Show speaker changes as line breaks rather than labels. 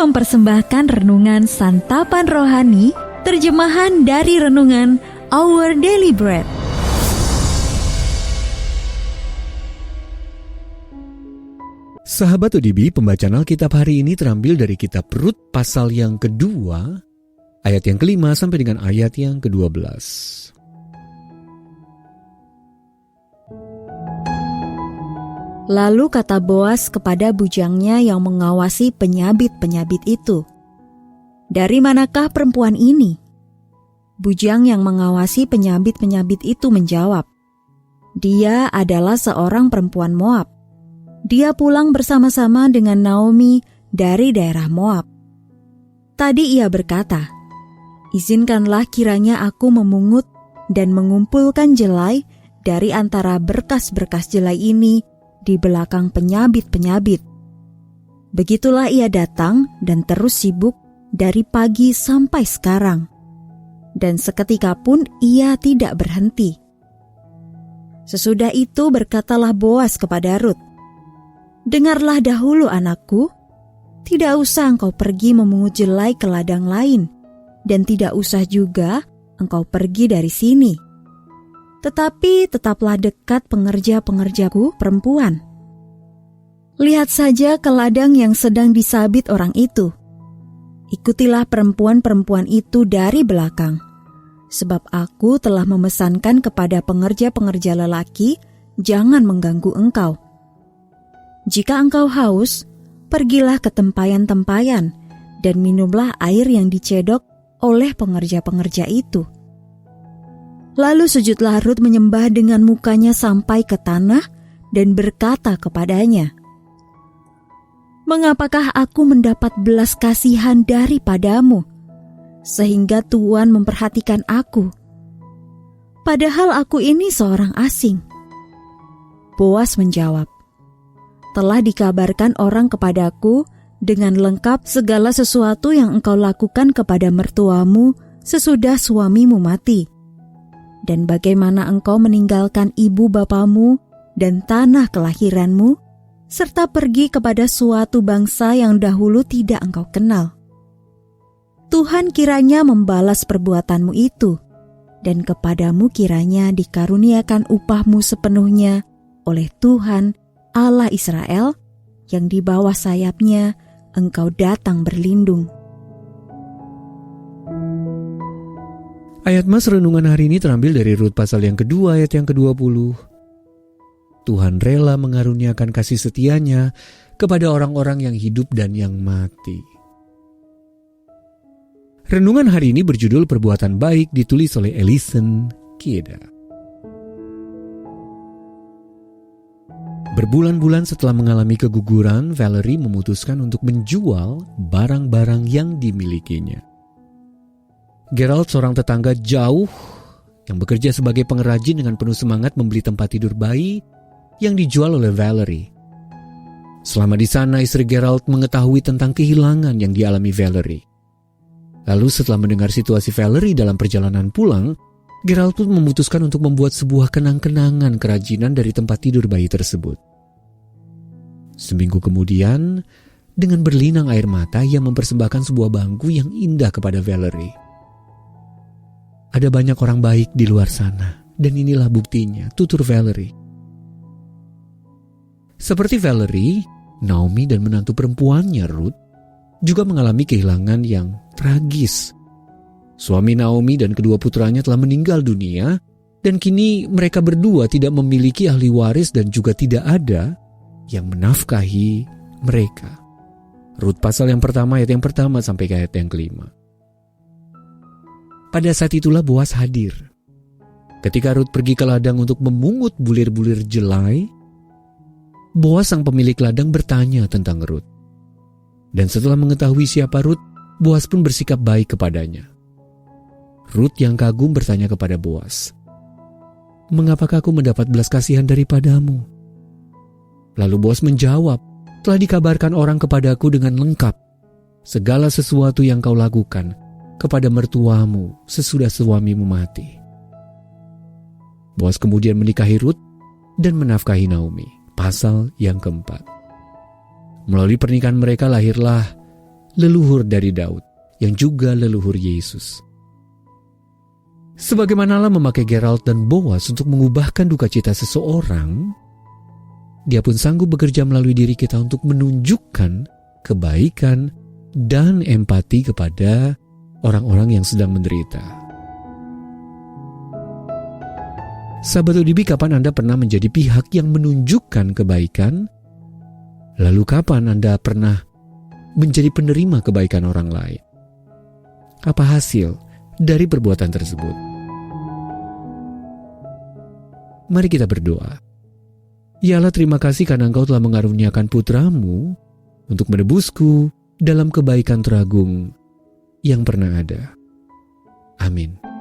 mempersembahkan renungan Santapan Rohani, terjemahan dari renungan Our Daily Bread.
Sahabat ODB, pembacaan Alkitab hari ini terambil dari kitab Rut pasal yang kedua, ayat yang ke-5 sampai dengan ayat yang ke-12.
Lalu kata Boas kepada bujangnya yang mengawasi penyabit-penyabit itu, "Dari manakah perempuan ini?" Bujang yang mengawasi penyabit-penyabit itu menjawab, "Dia adalah seorang perempuan Moab. Dia pulang bersama-sama dengan Naomi dari daerah Moab." Tadi ia berkata, "Izinkanlah kiranya aku memungut dan mengumpulkan jelai dari antara berkas-berkas jelai ini di belakang penyabit-penyabit." Begitulah ia datang dan terus sibuk dari pagi sampai sekarang. Dan seketika pun ia tidak berhenti. Sesudah itu berkatalah Boas kepada Rut, "Dengarlah dahulu anakku, tidak usah engkau pergi memungut jelai ke ladang lain, dan tidak usah juga engkau pergi dari sini. Tetapi tetaplah dekat pengerja-pengerjaku perempuan. Lihat saja ke ladang yang sedang disabit orang itu. Ikutilah perempuan-perempuan itu dari belakang, sebab aku telah memesankan kepada pengerja-pengerja lelaki, jangan mengganggu engkau. Jika engkau haus, pergilah ke tempayan-tempayan dan minumlah air yang dicedok oleh pengerja-pengerja itu." Lalu sujudlah Rut menyembah dengan mukanya sampai ke tanah dan berkata kepadanya, "Mengapakah aku mendapat belas kasihan daripadamu, sehingga Tuhan memperhatikan aku? Padahal aku ini seorang asing." Boas menjawab, "Telah dikabarkan orang kepadaku dengan lengkap segala sesuatu yang engkau lakukan kepada mertuamu sesudah suamimu mati, dan bagaimana engkau meninggalkan ibu bapamu dan tanah kelahiranmu, serta pergi kepada suatu bangsa yang dahulu tidak engkau kenal. Tuhan kiranya membalas perbuatanmu itu, dan kepadamu kiranya dikaruniakan upahmu sepenuhnya oleh Tuhan Allah Israel, yang di bawah sayapnya engkau datang berlindung."
Ayat Mas renungan hari ini terambil dari Rut pasal yang kedua ayat yang ke-20. Tuhan rela mengaruniakan kasih setianya kepada orang-orang yang hidup dan yang mati. Renungan hari ini berjudul Perbuatan Baik, ditulis oleh Alison Kieda. Berbulan-bulan setelah mengalami keguguran, Valerie memutuskan untuk menjual barang-barang yang dimilikinya. Gerald, seorang tetangga jauh yang bekerja sebagai pengrajin, dengan penuh semangat membeli tempat tidur bayi yang dijual oleh Valerie. Selama di sana, istri Gerald mengetahui tentang kehilangan yang dialami Valerie. Lalu setelah mendengar situasi Valerie dalam perjalanan pulang, Gerald pun memutuskan untuk membuat sebuah kenang-kenangan kerajinan dari tempat tidur bayi tersebut. Seminggu kemudian, dengan berlinang air mata, ia mempersembahkan sebuah bangku yang indah kepada Valerie. "Ada banyak orang baik di luar sana, dan inilah buktinya," tutur Valerie. Seperti Valerie, Naomi dan menantu perempuannya Ruth juga mengalami kehilangan yang tragis. Suami Naomi dan kedua putranya telah meninggal dunia, dan kini mereka berdua tidak memiliki ahli waris dan juga tidak ada yang menafkahi mereka. Rut pasal yang pertama ayat yang pertama sampai ke ayat yang ke-5. Pada saat itulah Boas hadir. Ketika Rut pergi ke ladang untuk memungut bulir-bulir jelai, Boas sang pemilik ladang bertanya tentang Rut. Dan setelah mengetahui siapa Rut, Boas pun bersikap baik kepadanya. Rut yang kagum bertanya kepada Boas, "Mengapakah aku mendapat belas kasihan daripadamu?" Lalu Boas menjawab, "Telah dikabarkan orang kepadaku dengan lengkap segala sesuatu yang kau lakukan kepada mertuamu sesudah suamimu mati." Boas kemudian menikahi Rut dan menafkahi Naomi. Pasal yang keempat. Melalui pernikahan mereka lahirlah leluhur dari Daud, yang juga leluhur Yesus. Sebagaimana Allah memakai Geralt dan Boas untuk mengubahkan duka cita seseorang, Dia pun sanggup bekerja melalui diri kita untuk menunjukkan kebaikan dan empati kepada orang-orang yang sedang menderita. Sahabat ODB, kapan Anda pernah menjadi pihak yang menunjukkan kebaikan? Lalu kapan Anda pernah menjadi penerima kebaikan orang lain? Apa hasil dari perbuatan tersebut? Mari kita berdoa. Ya Allah, terima kasih karena Engkau telah mengaruniakan putra-Mu untuk menebusku dalam kebaikan teragung yang pernah ada. Amin.